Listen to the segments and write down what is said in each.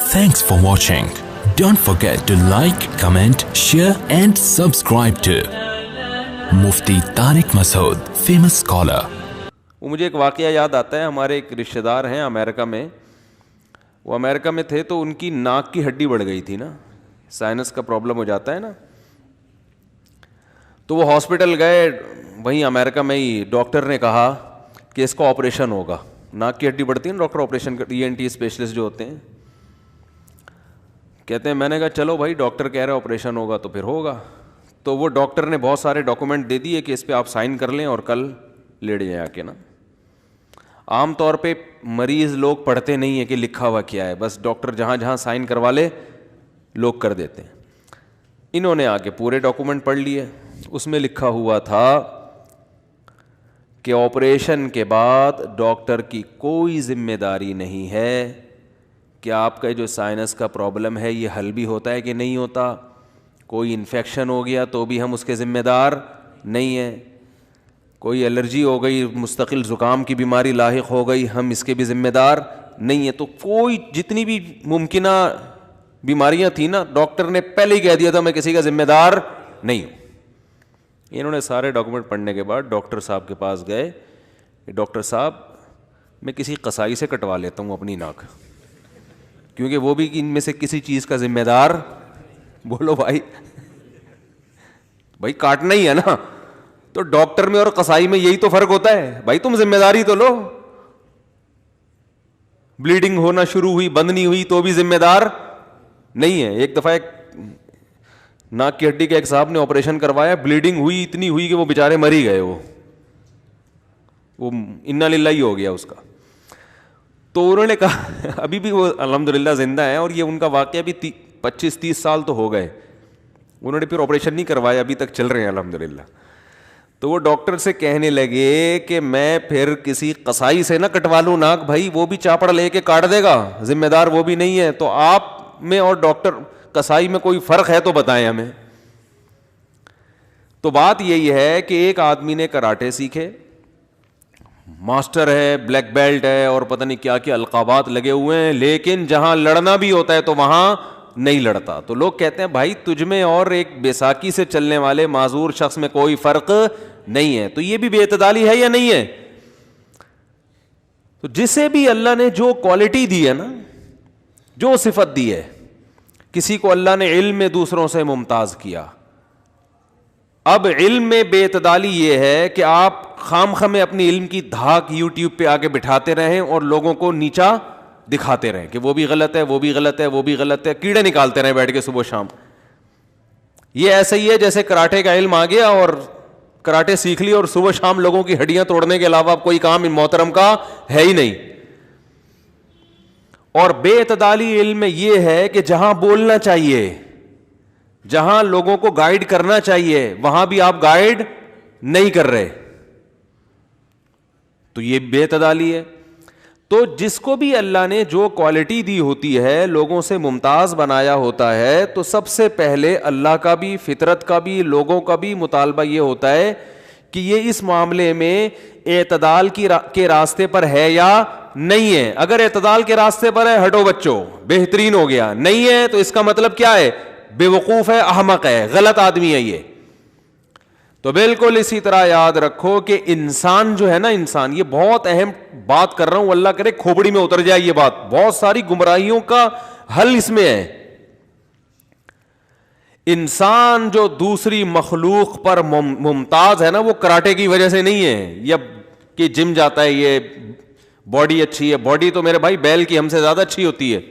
Thanks for watching. Don't forget to like, comment, share and subscribe to Mufti Tariq Masood, famous scholar. وہ مجھے ایک واقعہ یاد آتا ہے. ہمارے ایک رشتہ دار ہیں امریکہ میں. وہ امریکہ میں تھے تو ان کی ناک کی ہڈی بڑھ گئی تھی نا, سائنس کا پرابلم ہو جاتا ہے نا. تو وہ ہاسپٹل گئے, وہیں امریکہ میں ہی ڈاکٹر نے کہا کہ اس کا آپریشن ہوگا. ناک کی ہڈی بڑھتی ہے نا, ڈاکٹر آپریشن ENT اسپیشلسٹ جو ہوتے ہیں, کہتے ہیں میں نے کہا چلو بھائی ڈاکٹر کہہ رہے آپریشن ہوگا تو پھر ہوگا. تو وہ ڈاکٹر نے بہت سارے ڈاکومنٹ دے دیے کہ اس پہ آپ سائن کر لیں اور کل لیٹ جائیں آ کے نا. عام طور پہ مریض لوگ پڑھتے نہیں ہیں کہ لکھا ہوا کیا ہے, بس ڈاکٹر جہاں جہاں سائن کروا لے لوگ کر دیتے ہیں. انہوں نے آ کے پورے ڈاکومنٹ پڑھ لیے. اس میں لکھا ہوا تھا کہ آپریشن کے بعد ڈاکٹر کی کوئی ذمہ داری نہیں ہے کہ آپ کا جو سائنس کا پرابلم ہے یہ حل بھی ہوتا ہے کہ نہیں ہوتا. کوئی انفیکشن ہو گیا تو بھی ہم اس کے ذمہ دار نہیں ہیں. کوئی الرجی ہو گئی, مستقل زکام کی بیماری لاحق ہو گئی, ہم اس کے بھی ذمہ دار نہیں ہیں. تو کوئی جتنی بھی ممکنہ بیماریاں تھیں نا, ڈاکٹر نے پہلے ہی کہہ دیا تھا میں کسی کا ذمہ دار نہیں ہوں. انہوں نے سارے ڈاکومنٹ پڑھنے کے بعد ڈاکٹر صاحب کے پاس گئے. ڈاکٹر صاحب میں کسی قصائی سے کٹوا لیتا ہوں اپنی ناک, کیونکہ وہ بھی ان میں سے کسی چیز کا ذمہ دار. بولو بھائی, بھائی کاٹنا ہی ہے نا. تو ڈاکٹر میں اور قصائی میں یہی تو فرق ہوتا ہے. بھائی تم ذمہ داری تو لو. بلیڈنگ ہونا شروع ہوئی, بند نہیں ہوئی تو بھی ذمہ دار نہیں ہے. ایک دفعہ ایک ناک کی ہڈی کے ایک صاحب نے آپریشن کروایا, بلیڈنگ ہوئی, اتنی ہوئی کہ وہ بیچارے مر ہی گئے. وہ انا للہ ہی ہو گیا اس کا. تو انہوں نے کہا, ابھی بھی وہ الحمدللہ زندہ ہیں اور یہ ان کا واقعہ بھی 25-30 سال تو ہو گئے. انہوں نے پھر آپریشن نہیں کروایا, ابھی تک چل رہے ہیں الحمدللہ. تو وہ ڈاکٹر سے کہنے لگے کہ میں پھر کسی قصائی سے نہ کٹوا لوں ناک, بھائی وہ بھی چاپڑ لے کے کاٹ دے گا, ذمہ دار وہ بھی نہیں ہے. تو آپ میں اور ڈاکٹر قصائی میں کوئی فرق ہے تو بتائیں ہمیں. تو بات یہی ہے کہ ایک آدمی نے کراٹے سیکھے, ماسٹر ہے, بلیک بیلٹ ہے اور پتہ نہیں کیا کیا القابات لگے ہوئے ہیں, لیکن جہاں لڑنا بھی ہوتا ہے تو وہاں نہیں لڑتا. تو لوگ کہتے ہیں بھائی تجھ میں اور ایک بیساکھی سے چلنے والے معذور شخص میں کوئی فرق نہیں ہے. تو یہ بھی بے اعتدالی ہے یا نہیں ہے؟ تو جسے بھی اللہ نے جو کوالٹی دی ہے نا, جو صفت دی ہے, کسی کو اللہ نے علم میں دوسروں سے ممتاز کیا. اب علم میں بے اعتدالی یہ ہے کہ آپ خام خواہ میں اپنی علم کی دھاک یوٹیوب پہ آگے بٹھاتے رہیں اور لوگوں کو نیچا دکھاتے رہیں کہ وہ بھی غلط ہے, وہ بھی غلط ہے, وہ بھی غلط ہے, کیڑے نکالتے رہیں بیٹھ کے صبح شام. یہ ایسا ہی ہے جیسے کراٹے کا علم آ گیا اور کراٹے سیکھ لی اور صبح شام لوگوں کی ہڈیاں توڑنے کے علاوہ کوئی کام ان محترم کا ہے ہی نہیں. اور بے اعتدالی علم میں یہ ہے کہ جہاں بولنا چاہیے, جہاں لوگوں کو گائیڈ کرنا چاہیے, وہاں بھی آپ گائیڈ نہیں کر رہے, تو یہ بے اعتدالی ہے. تو جس کو بھی اللہ نے جو کوالٹی دی ہوتی ہے, لوگوں سے ممتاز بنایا ہوتا ہے, تو سب سے پہلے اللہ کا بھی, فطرت کا بھی, لوگوں کا بھی مطالبہ یہ ہوتا ہے کہ یہ اس معاملے میں اعتدال کے راستے پر ہے یا نہیں ہے. اگر اعتدال کے راستے پر ہے, ہٹو بچوں, بہترین ہو گیا. نہیں ہے تو اس کا مطلب کیا ہے؟ بے وقوف ہے, احمق ہے, غلط آدمی ہے یہ. تو بالکل اسی طرح یاد رکھو کہ انسان جو ہے نا, انسان, یہ بہت اہم بات کر رہا ہوں, اللہ کرے کھوپڑی میں اتر جائے یہ بات. بہت ساری گمراہیوں کا حل اس میں ہے. انسان جو دوسری مخلوق پر ممتاز ہے نا, وہ کراٹے کی وجہ سے نہیں ہے, یا کہ جم جاتا ہے, یہ باڈی اچھی ہے. باڈی تو میرے بھائی بیل کی ہم سے زیادہ اچھی ہوتی ہے.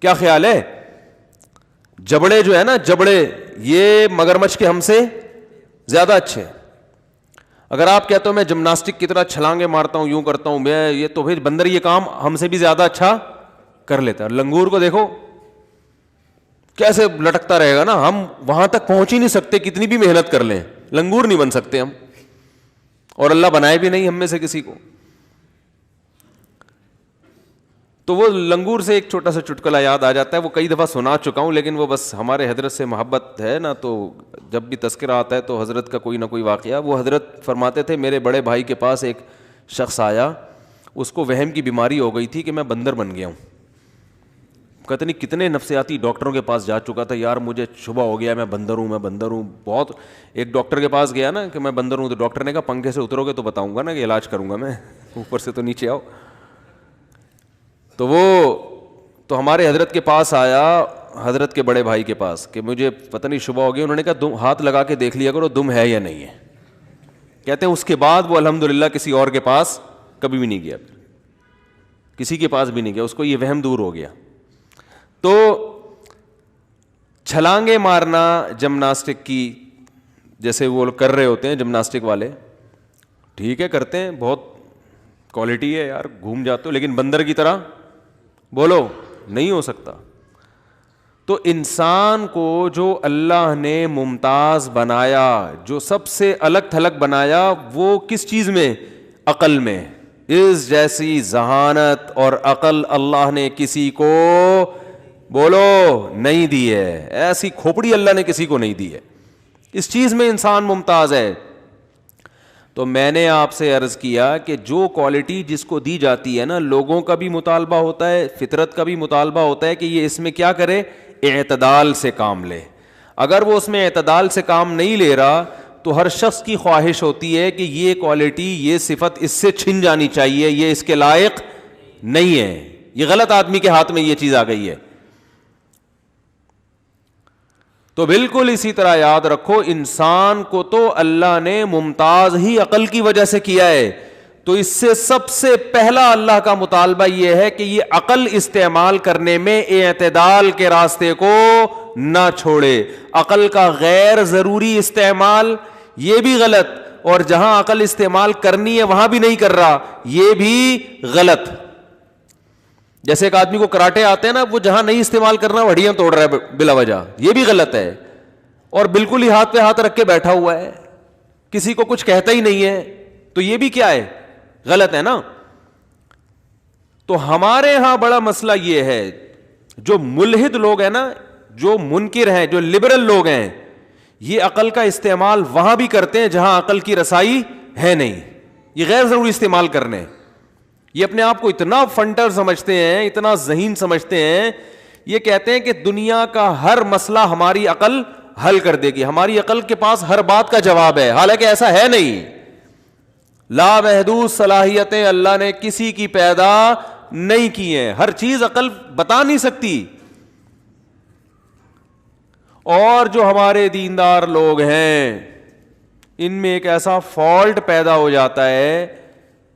کیا خیال ہے؟ جبڑے جو ہے نا, جبڑے یہ مگرمچھ کے ہم سے زیادہ اچھے. اگر آپ کہتے ہو میں جمناسٹک کی طرح چھلانگے مارتا ہوں, یوں کرتا ہوں میں, یہ تو پھر بندر یہ کام ہم سے بھی زیادہ اچھا کر لیتا ہے. لنگور کو دیکھو کیسے لٹکتا رہے گا نا, ہم وہاں تک پہنچ ہی نہیں سکتے کتنی بھی محنت کر لیں, لنگور نہیں بن سکتے ہم, اور اللہ بنائے بھی نہیں ہم میں سے کسی کو. تو وہ لنگور سے ایک چھوٹا سا چٹکلا یاد آ جاتا ہے, وہ کئی دفعہ سنا چکا ہوں, لیکن وہ بس ہمارے حضرت سے محبت ہے نا, تو جب بھی تذکرہ آتا ہے تو حضرت کا کوئی نہ کوئی واقعہ. وہ حضرت فرماتے تھے میرے بڑے بھائی کے پاس ایک شخص آیا, اس کو وہم کی بیماری ہو گئی تھی کہ میں بندر بن گیا ہوں. کتنی کتنے نفسیاتی ڈاکٹروں کے پاس جا چکا تھا، یار مجھے شبہ ہو گیا میں بندر ہوں، میں بندر ہوں. بہت ایک ڈاکٹر کے پاس گیا نا کہ میں بندر ہوں، تو ڈاکٹر نے کہا پنکھے سے اترو گے تو بتاؤں گا نا کہ علاج کروں گا میں، اوپر سے تو نیچے آؤ. تو وہ تو ہمارے حضرت کے پاس آیا، حضرت کے بڑے بھائی کے پاس، کہ مجھے پتہ نہیں شبہ ہو گیا. انہوں نے کہا ہاتھ لگا کے دیکھ لیا کرو دم ہے یا نہیں ہے. کہتے ہیں اس کے بعد وہ الحمدللہ کسی اور کے پاس کبھی بھی نہیں گیا، کسی کے پاس بھی نہیں گیا، اس کو یہ وہم دور ہو گیا. تو چھلانگیں مارنا جمناسٹک کی، جیسے وہ کر رہے ہوتے ہیں جمناسٹک والے، ٹھیک ہے کرتے ہیں، بہت کوالٹی ہے یار، گھوم جاتے ہو، لیکن بندر کی طرح بولو نہیں ہو سکتا. تو انسان کو جو اللہ نے ممتاز بنایا، جو سب سے الگ تھلگ بنایا، وہ کس چیز میں؟ عقل میں. اس جیسی ذہانت اور عقل اللہ نے کسی کو بولو نہیں دی ہے، ایسی کھوپڑی اللہ نے کسی کو نہیں دی ہے. اس چیز میں انسان ممتاز ہے. تو میں نے آپ سے عرض کیا کہ جو کوالٹی جس کو دی جاتی ہے نا، لوگوں کا بھی مطالبہ ہوتا ہے، فطرت کا بھی مطالبہ ہوتا ہے کہ یہ اس میں کیا کرے، اعتدال سے کام لے. اگر وہ اس میں اعتدال سے کام نہیں لے رہا تو ہر شخص کی خواہش ہوتی ہے کہ یہ کوالٹی، یہ صفت اس سے چھن جانی چاہیے، یہ اس کے لائق نہیں ہے، یہ غلط آدمی کے ہاتھ میں یہ چیز آ گئی ہے. تو بالکل اسی طرح یاد رکھو، انسان کو تو اللہ نے ممتاز ہی عقل کی وجہ سے کیا ہے. تو اس سے سب سے پہلا اللہ کا مطالبہ یہ ہے کہ یہ عقل استعمال کرنے میں اعتدال کے راستے کو نہ چھوڑے. عقل کا غیر ضروری استعمال یہ بھی غلط، اور جہاں عقل استعمال کرنی ہے وہاں بھی نہیں کر رہا، یہ بھی غلط. جیسے ایک آدمی کو کراٹے آتے ہیں نا، وہ جہاں نہیں استعمال کرنا ہڈیاں توڑ رہا ہے بلا وجہ، یہ بھی غلط ہے. اور بالکل ہی ہاتھ پہ ہاتھ رکھ کے بیٹھا ہوا ہے، کسی کو کچھ کہتا ہی نہیں ہے، تو یہ بھی کیا ہے، غلط ہے نا. تو ہمارے ہاں بڑا مسئلہ یہ ہے، جو ملحد لوگ ہیں نا، جو منکر ہیں، جو لبرل لوگ ہیں، یہ عقل کا استعمال وہاں بھی کرتے ہیں جہاں عقل کی رسائی ہے نہیں. یہ غیر ضروری استعمال کرنے، یہ اپنے آپ کو اتنا فنٹر سمجھتے ہیں، اتنا ذہین سمجھتے ہیں، یہ کہتے ہیں کہ دنیا کا ہر مسئلہ ہماری عقل حل کر دے گی، ہماری عقل کے پاس ہر بات کا جواب ہے. حالانکہ ایسا ہے نہیں. لا محدود صلاحیتیں اللہ نے کسی کی پیدا نہیں کی ہیں، ہر چیز عقل بتا نہیں سکتی. اور جو ہمارے دیندار لوگ ہیں ان میں ایک ایسا فالٹ پیدا ہو جاتا ہے،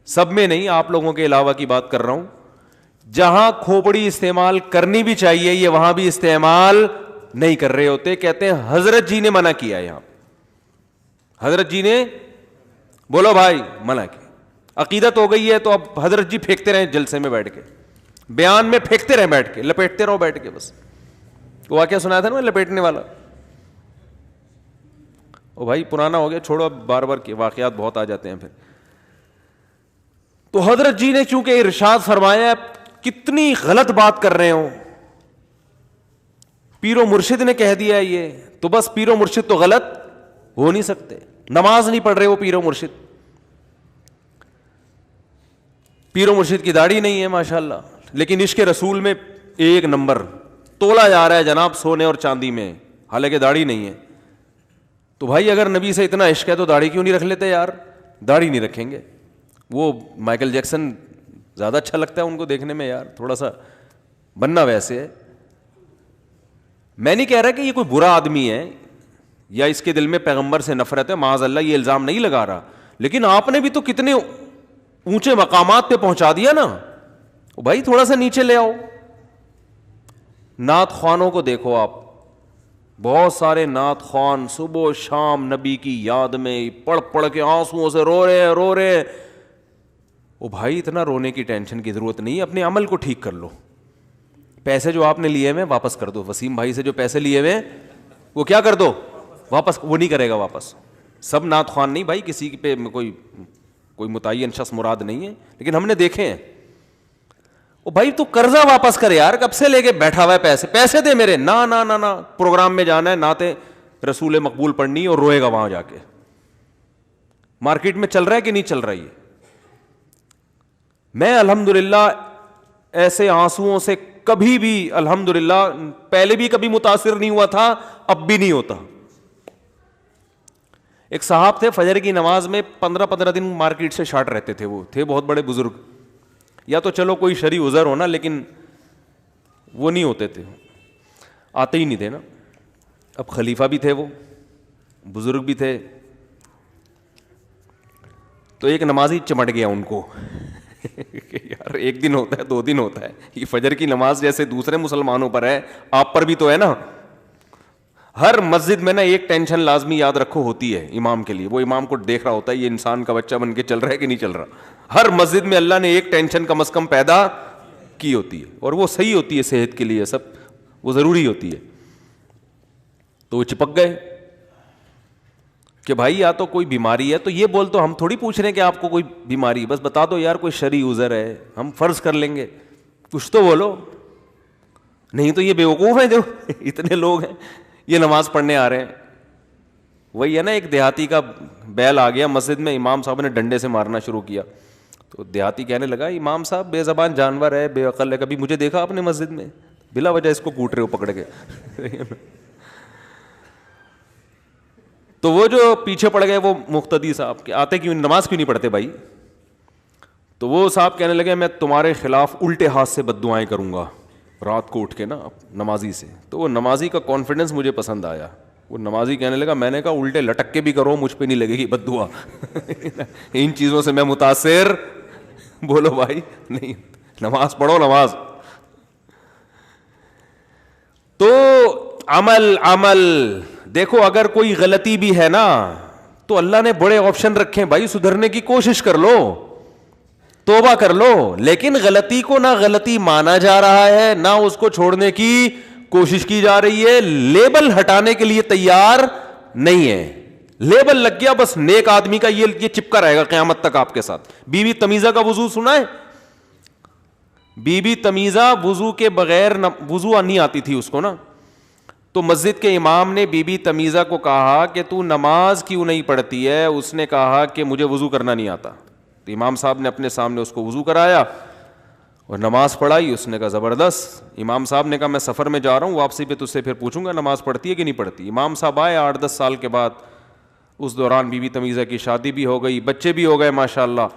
سب میں نہیں، آپ لوگوں کے علاوہ کی بات کر رہا ہوں، جہاں کھوپڑی استعمال کرنی بھی چاہیے یہ وہاں بھی استعمال نہیں کر رہے ہوتے. کہتے ہیں حضرت جی نے منع کیا، یہاں حضرت جی نے بولو بھائی منع کیا. عقیدت ہو گئی ہے تو اب حضرت جی پھینکتے رہیں جلسے میں بیٹھ کے، بیان میں پھینکتے رہیں بیٹھ کے، لپیٹتے رہو بیٹھ کے. بس وہ واقعہ سنایا تھا نا لپیٹنے والا، او بھائی پرانا ہو گیا، چھوڑو، اب بار بار کے واقعات بہت آ جاتے ہیں پھر. تو حضرت جی نے چونکہ ارشاد فرمایا، کتنی غلط بات کر رہے ہوں، پیر و مرشد نے کہہ دیا یہ تو بس پیر و مرشد تو غلط ہو نہیں سکتے. نماز نہیں پڑھ رہے وہ پیر و مرشد، پیر و مرشد کی داڑھی نہیں ہے ماشاءاللہ، لیکن عشق رسول میں ایک نمبر تولا جا رہا ہے جناب، سونے اور چاندی میں، حالانکہ داڑھی نہیں ہے. تو بھائی اگر نبی سے اتنا عشق ہے تو داڑھی کیوں نہیں رکھ لیتے یار؟ داڑھی نہیں رکھیں گے. وہ مائیکل جیکسن زیادہ اچھا لگتا ہے ان کو دیکھنے میں یار، تھوڑا سا بننا ویسے ہے. میں نہیں کہہ رہا کہ یہ کوئی برا آدمی ہے یا اس کے دل میں پیغمبر سے نفرت ہے، معاذ اللہ، یہ الزام نہیں لگا رہا، لیکن آپ نے بھی تو کتنے اونچے مقامات پہ پہنچا دیا نا. بھائی تھوڑا سا نیچے لے آؤ. نعت خوانوں کو دیکھو آپ، بہت سارے نعت خوان صبح و شام نبی کی یاد میں پڑھ پڑھ کے آنسوؤں سے رو رہے ہیں. او بھائی اتنا رونے کی ٹینشن کی ضرورت نہیں ہے، اپنے عمل کو ٹھیک کر لو. پیسے جو آپ نے لیے ہوئے واپس کر دو. وسیم بھائی سے جو پیسے لیے ہوئے وہ کیا کر دو واپس، وہ نہیں کرے گا واپس. سب نعت خوان نہیں بھائی، کسی پہ کوئی متعین شخص مراد نہیں ہے، لیکن ہم نے دیکھے ہیں. او بھائی تو قرضہ واپس کر یار، کب سے لے کے بیٹھا ہوا ہے، پیسے دے میرے. نہ نہ نہ نہ، پروگرام میں جانا ہے، نعتیں رسول مقبول پڑھنی اور روئے گا وہاں جا کے. مارکیٹ میں چل رہا ہے کہ نہیں چل رہا ہے؟ میں الحمدللہ ایسے آنسوؤں سے کبھی بھی الحمدللہ پہلے بھی کبھی متاثر نہیں ہوا تھا, اب بھی نہیں ہوتا. ایک صاحب تھے فجر کی نماز میں 15 دن مارکیٹ سے شارٹ رہتے تھے, وہ تھے بہت بڑے بزرگ, یا تو چلو کوئی شرعی عذر ہونا, لیکن وہ نہیں ہوتے تھے, آتے ہی نہیں تھے نا. اب خلیفہ بھی تھے, وہ بزرگ بھی تھے, تو ایک نمازی چمٹ گیا ان کو کہ یار ایک دن ہوتا ہے, 2 دن ہوتا ہے, یہ فجر کی نماز جیسے دوسرے مسلمانوں پر ہے آپ پر بھی تو ہے نا. ہر مسجد میں نا ایک ٹینشن لازمی یاد رکھو ہوتی ہے امام کے لیے, وہ امام کو دیکھ رہا ہوتا ہے یہ انسان کا بچہ بن کے چل رہا ہے کہ نہیں چل رہا. ہر مسجد میں اللہ نے ایک ٹینشن کم از کم پیدا کی ہوتی ہے, اور وہ صحیح ہوتی ہے صحت کے لیے, سب وہ ضروری ہوتی ہے. تو وہ چپک گئے کہ بھائی یا تو کوئی بیماری ہے, تو یہ بول تو ہم تھوڑی پوچھ رہے ہیں کہ آپ کو کوئی بیماری, بس بتا دو یار کوئی شرعی عذر ہے, ہم فرض کر لیں گے, کچھ تو بولو. نہیں تو یہ بیوقوف ہیں جو اتنے لوگ ہیں یہ نماز پڑھنے آ رہے ہیں. وہی ہے نا, ایک دیہاتی کا بیل آ گیا مسجد میں, امام صاحب نے ڈنڈے سے مارنا شروع کیا, تو دیہاتی کہنے لگا امام صاحب بے زبان جانور ہے, بے عقل ہے, کبھی مجھے دیکھا آپ نے مسجد میں, بلا وجہ اس کو کوٹ رہے ہو پکڑ کے. تو وہ جو پیچھے پڑ گئے وہ مقتدی صاحب کے, آتے کیوں نماز کیوں نہیں پڑھتے بھائی؟ تو وہ صاحب کہنے لگے میں تمہارے خلاف الٹے ہاتھ سے بد دعائیں کروں گا رات کو اٹھ کے نا نمازی سے. تو وہ نمازی کا کانفیڈنس مجھے پسند آیا. وہ نمازی کہنے لگا میں نے کہا الٹے لٹک کے بھی کرو مجھ پہ نہیں لگے گی بد دعا. ان چیزوں سے میں متاثر, بولو بھائی نہیں, نماز پڑھو نماز. تو عمل دیکھو, اگر کوئی غلطی بھی ہے نا تو اللہ نے بڑے آپشن رکھے ہیں بھائی, سدھرنے کی کوشش کر لو, توبہ کر لو. لیکن غلطی کو نہ غلطی مانا جا رہا ہے, نہ اس کو چھوڑنے کی کوشش کی جا رہی ہے, لیبل ہٹانے کے لیے تیار نہیں ہے. لیبل لگ گیا بس نیک آدمی کا, یہ چپکا رہے گا قیامت تک آپ کے ساتھ. بی بی تمیزہ کا وضو سنا ہے؟ بی بی تمیزہ وضو کے بغیر وضو نہیں آتی تھی اس کو نا, تو مسجد کے امام نے بی بی تمیزہ کو کہا کہ تو نماز کیوں نہیں پڑھتی ہے؟ اس نے کہا کہ مجھے وضو کرنا نہیں آتا. تو امام صاحب نے اپنے سامنے اس کو وضو کرایا اور نماز پڑھائی. اس نے کہا زبردست. امام صاحب نے کہا میں سفر میں جا رہا ہوں, واپسی پہ تجھ سے پھر پوچھوں گا نماز پڑھتی ہے کہ نہیں پڑھتی. امام صاحب آئے 8-10 سال کے بعد, اس دوران بی بی تمیزہ کی شادی بھی ہو گئی, بچے بھی ہو گئے ماشاءاللہ.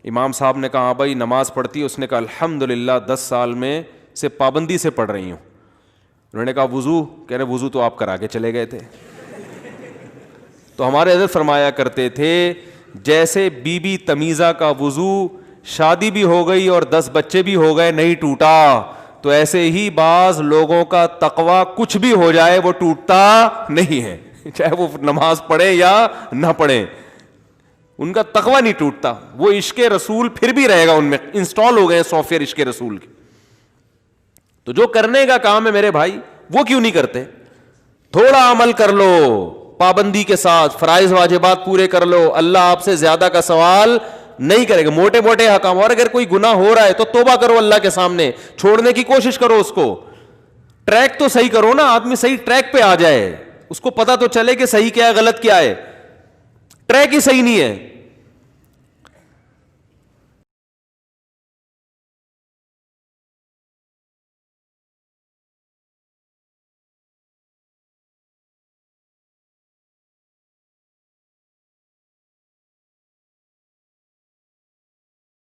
امام صاحب نے کہا بھائی نماز پڑھتی ہے؟ اس نے کہا الحمدللہ 10 سال میں سے پابندی سے پڑھ رہی ہوں. انہوں نے کہا وضو؟ کہہ رہے وضو تو آپ کرا کے چلے گئے تھے. تو ہمارے حضرت فرمایا کرتے تھے جیسے بی بی تمیزہ کا وضو شادی بھی ہو گئی اور 10 بچے بھی ہو گئے نہیں ٹوٹا, تو ایسے ہی بعض لوگوں کا تقویٰ کچھ بھی ہو جائے وہ ٹوٹتا نہیں ہے, چاہے وہ نماز پڑھے یا نہ پڑھے, ان کا تقویٰ نہیں ٹوٹتا. وہ عشق رسول پھر بھی رہے گا ان میں, انسٹال ہو گئے سافٹ ویئر عشق رسول کے. تو جو کرنے کا کام ہے میرے بھائی وہ کیوں نہیں کرتے؟ تھوڑا عمل کر لو پابندی کے ساتھ, فرائض واجبات پورے کر لو, اللہ آپ سے زیادہ کا سوال نہیں کرے گا. موٹے موٹے حکام, اور اگر کوئی گناہ ہو رہا ہے تو توبہ کرو اللہ کے سامنے, چھوڑنے کی کوشش کرو اس کو. ٹریک تو صحیح کرو نا, آدمی صحیح ٹریک پہ آ جائے, اس کو پتا تو چلے کہ صحیح کیا ہے غلط کیا ہے. ٹریک ہی صحیح نہیں ہے